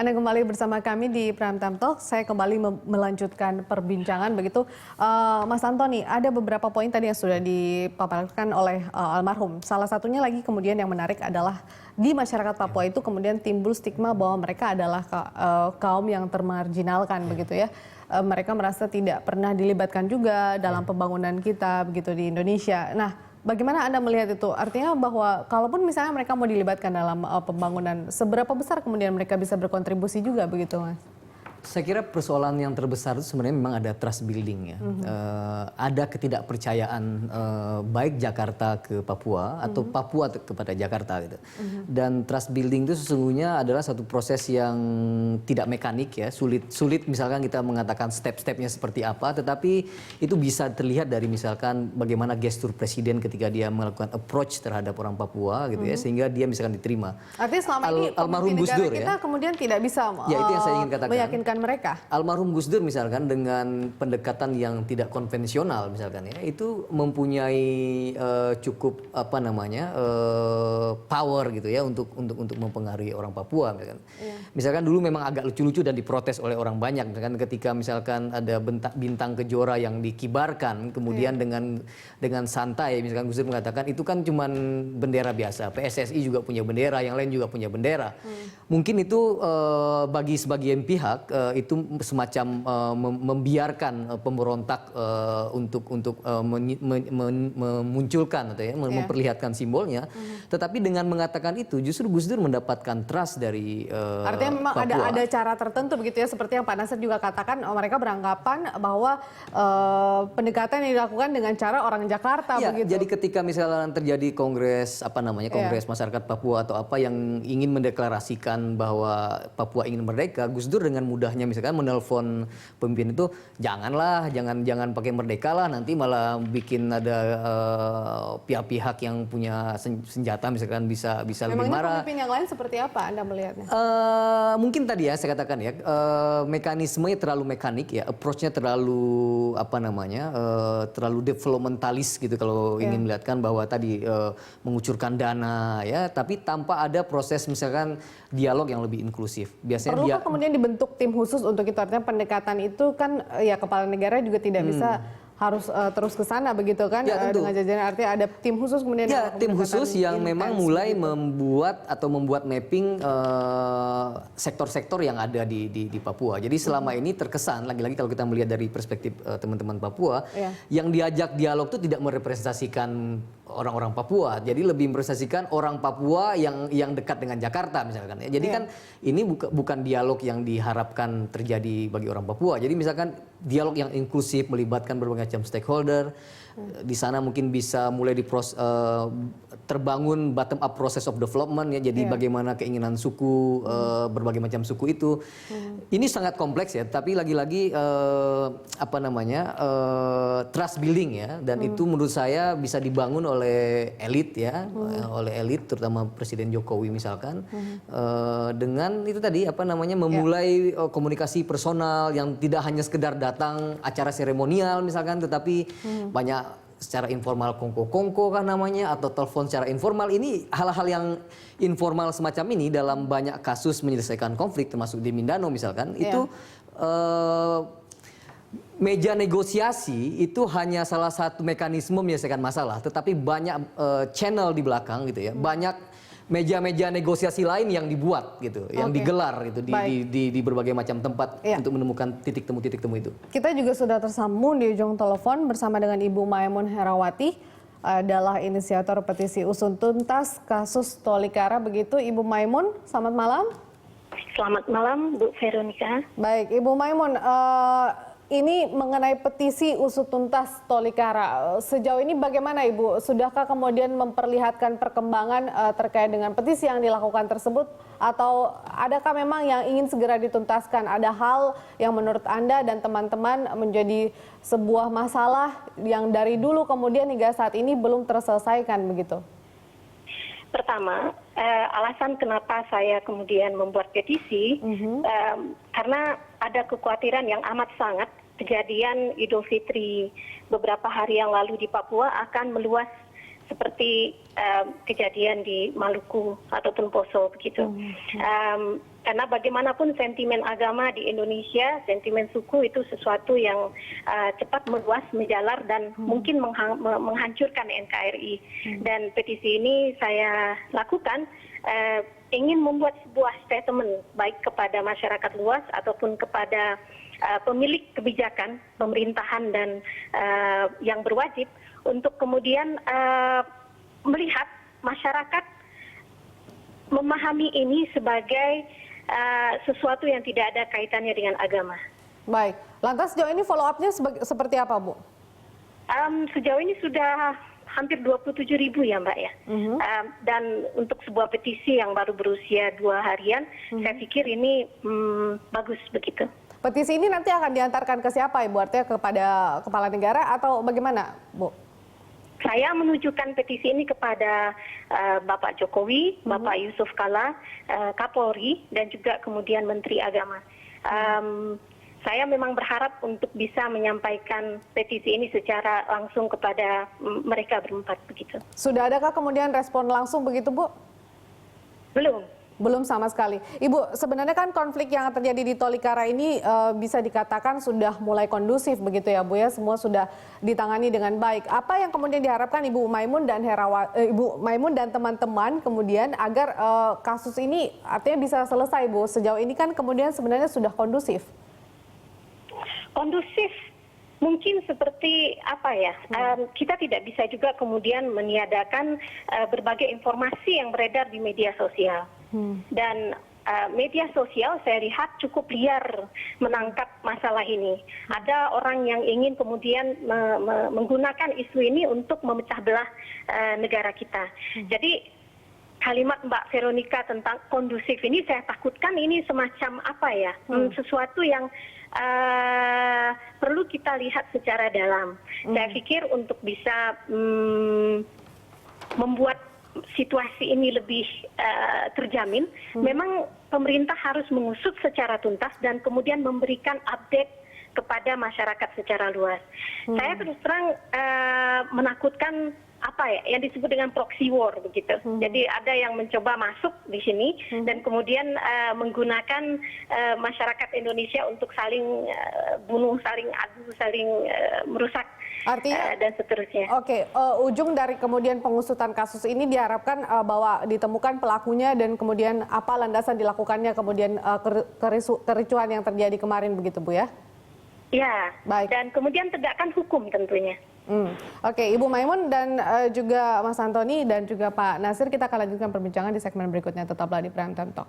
Anda kembali bersama kami di Prime Time Talk. Saya kembali melanjutkan perbincangan begitu. Mas Antoni, ada beberapa poin tadi yang sudah dipaparkan oleh almarhum. Salah satunya lagi kemudian yang menarik adalah di masyarakat Papua itu kemudian timbul stigma bahwa mereka adalah kaum yang termarginalkan begitu ya. Mereka merasa tidak pernah dilibatkan juga dalam pembangunan kita begitu di Indonesia. Nah, bagaimana Anda melihat itu? Artinya bahwa kalaupun misalnya mereka mau dilibatkan dalam pembangunan, seberapa besar kemudian mereka bisa berkontribusi juga begitu, Mas? Saya kira persoalan yang terbesar itu sebenarnya memang ada trust building ya. Ada ketidakpercayaan baik Jakarta ke Papua atau Papua kepada Jakarta gitu. Dan trust building itu sesungguhnya adalah satu proses yang tidak mekanik ya, sulit misalkan kita mengatakan step-stepnya seperti apa, tetapi itu bisa terlihat dari misalkan bagaimana gestur presiden ketika dia melakukan approach terhadap orang Papua gitu ya, sehingga dia misalkan diterima. Artinya selama ini almarhum Gus Dur kita ya, kemudian tidak bisa ya, itu yang saya ingin katakan. meyakinkan mereka. Almarhum Gus Dur misalkan dengan pendekatan yang tidak konvensional misalkan ya, itu mempunyai cukup apa namanya power gitu ya untuk mempengaruhi orang Papua misalkan. Misalkan dulu memang agak lucu-lucu dan diprotes oleh orang banyak misalkan ketika misalkan ada bintang kejora yang dikibarkan kemudian dengan santai misalkan Gus Dur mengatakan itu kan cuman bendera biasa. PSSI juga punya bendera, yang lain juga punya bendera. Mungkin itu bagi sebagian pihak itu semacam membiarkan pemberontak untuk memunculkan atau ya, memperlihatkan simbolnya. Tetapi dengan mengatakan itu justru Gus Dur mendapatkan trust dari artinya memang Papua. ada cara tertentu begitu ya, seperti yang Pak Nasir juga katakan, mereka beranggapan bahwa pendekatan yang dilakukan dengan cara orang Jakarta Ya, begitu. jadi ketika misalnya terjadi kongres kongres masyarakat Papua atau apa yang ingin mendeklarasikan bahwa Papua ingin merdeka, Gus Dur dengan mudahnya misalkan menelpon pemimpin itu, jangan pakai merdeka lah, nanti malah bikin ada pihak-pihak yang punya senjata misalkan bisa lebih marah. Pemimpin yang lain seperti apa Anda melihatnya? Mungkin tadi ya saya katakan ya, mekanismenya terlalu mekanik ya, approach-nya terlalu terlalu developmentalis gitu kalau ingin melihatkan bahwa tadi mengucurkan dana ya, tapi tanpa ada proses misalkan dialog yang lebih inklusif. Biasanya perlukah kemudian dibentuk tim khusus untuk itu? Artinya pendekatan itu kan ya kepala negara juga tidak bisa harus terus ke sana begitu kan, dengan jajaran, artinya ada tim khusus kemudian tim khusus yang memang mulai membuat mapping sektor-sektor yang ada di Papua. Jadi selama ini terkesan lagi-lagi kalau kita melihat dari perspektif teman-teman Papua, yang diajak dialog itu tidak merepresentasikan orang-orang Papua, jadi lebih merepresentasikan orang Papua yang dekat dengan Jakarta misalkan ya. Jadi kan ini bukan dialog yang diharapkan terjadi bagi orang Papua. Jadi misalkan dialog yang inklusif melibatkan berbagai macam stakeholder. Di sana mungkin bisa mulai terbangun bottom up process of development ya. Jadi bagaimana keinginan suku, berbagai macam suku itu. Ini sangat kompleks ya, tapi lagi-lagi trust building ya, dan itu menurut saya bisa dibangun oleh elit ya, oleh elit terutama Presiden Jokowi misalkan, dengan itu tadi memulai komunikasi personal yang tidak hanya sekedar datang acara seremonial misalkan, tetapi banyak secara informal kongko-kongko kan namanya, atau telepon secara informal. Ini hal-hal yang informal semacam ini dalam banyak kasus menyelesaikan konflik termasuk di Mindanao misalkan, itu meja negosiasi itu hanya salah satu mekanisme menyelesaikan masalah, tetapi banyak channel di belakang gitu ya, banyak meja-meja negosiasi lain yang dibuat gitu, yang digelar gitu di berbagai macam tempat untuk menemukan titik temu itu. Kita juga sudah tersambung di ujung telepon bersama dengan Ibu Maimun Herawati, adalah inisiator petisi usut tuntas kasus Tolikara begitu. Ibu Maimun, selamat malam. Selamat malam Bu Veronica. Baik, Ibu Maimun, ini mengenai petisi usut tuntas Tolikara. Sejauh ini bagaimana Ibu? Sudahkah kemudian memperlihatkan perkembangan terkait dengan petisi yang dilakukan tersebut? Atau adakah memang yang ingin segera dituntaskan? Ada hal yang menurut Anda dan teman-teman menjadi sebuah masalah yang dari dulu kemudian hingga saat ini belum terselesaikan begitu? Pertama, alasan kenapa saya kemudian membuat petisi, karena ada kekhawatiran yang amat sangat kejadian Idul Fitri beberapa hari yang lalu di Papua akan meluas seperti kejadian di Maluku ataupun Poso begitu. Karena bagaimanapun sentimen agama di Indonesia, sentimen suku itu sesuatu yang cepat meluas, menjalar dan mungkin menghancurkan NKRI. Dan petisi ini saya lakukan ingin membuat sebuah statement baik kepada masyarakat luas ataupun kepada pemilik kebijakan, pemerintahan dan yang berwajib untuk kemudian melihat masyarakat memahami ini sebagai sesuatu yang tidak ada kaitannya dengan agama. Baik, lantas sejauh ini follow up-nya seperti apa, Bu? Sejauh ini sudah hampir 27.000 ya Mbak ya. Dan untuk sebuah petisi yang baru berusia 2 harian, saya pikir ini bagus begitu. Petisi ini nanti akan diantarkan ke siapa, Ibu? Artinya kepada kepala negara atau bagaimana, Bu? Saya menunjukkan petisi ini kepada Bapak Jokowi, Bapak Yusuf Kala, Kapolri, dan juga kemudian Menteri Agama. Saya memang berharap untuk bisa menyampaikan petisi ini secara langsung kepada mereka berempat begitu. Sudah adakah kemudian respon langsung begitu, Bu? Belum. Belum sama sekali. Ibu, sebenarnya kan konflik yang terjadi di Tolikara ini bisa dikatakan sudah mulai kondusif begitu ya Bu ya, semua sudah ditangani dengan baik. Apa yang kemudian diharapkan Ibu Maimun dan Ibu Maimun dan teman-teman kemudian agar kasus ini artinya bisa selesai, Bu? Sejauh ini kan kemudian sebenarnya sudah kondusif. Kondusif mungkin seperti apa ya, kita tidak bisa juga kemudian meniadakan berbagai informasi yang beredar di media sosial. Dan media sosial saya lihat cukup liar menangkap masalah ini. Ada orang yang ingin kemudian menggunakan isu ini untuk memecah belah negara kita. Jadi kalimat Mbak Veronica tentang kondusif ini saya takutkan ini semacam apa ya, sesuatu yang perlu kita lihat secara dalam. Saya pikir untuk bisa membuat situasi ini lebih terjamin, memang pemerintah harus mengusut secara tuntas dan kemudian memberikan update kepada masyarakat secara luas. Saya terus terang menakutkan apa ya yang disebut dengan proxy war begitu. Jadi ada yang mencoba masuk di sini dan kemudian menggunakan masyarakat Indonesia untuk saling bunuh, saling adu, saling merusak. Artinya, dan seterusnya. Oke, ujung dari kemudian pengusutan kasus ini diharapkan bahwa ditemukan pelakunya dan kemudian apa landasan dilakukannya kemudian kericuhan yang terjadi kemarin begitu Bu ya? Ya, baik. Dan kemudian tegakkan hukum tentunya. Oke, Ibu Maimun dan juga Mas Antoni dan juga Pak Nasir, kita akan lanjutkan perbincangan di segmen berikutnya. Tetaplah di Prime Time Talk.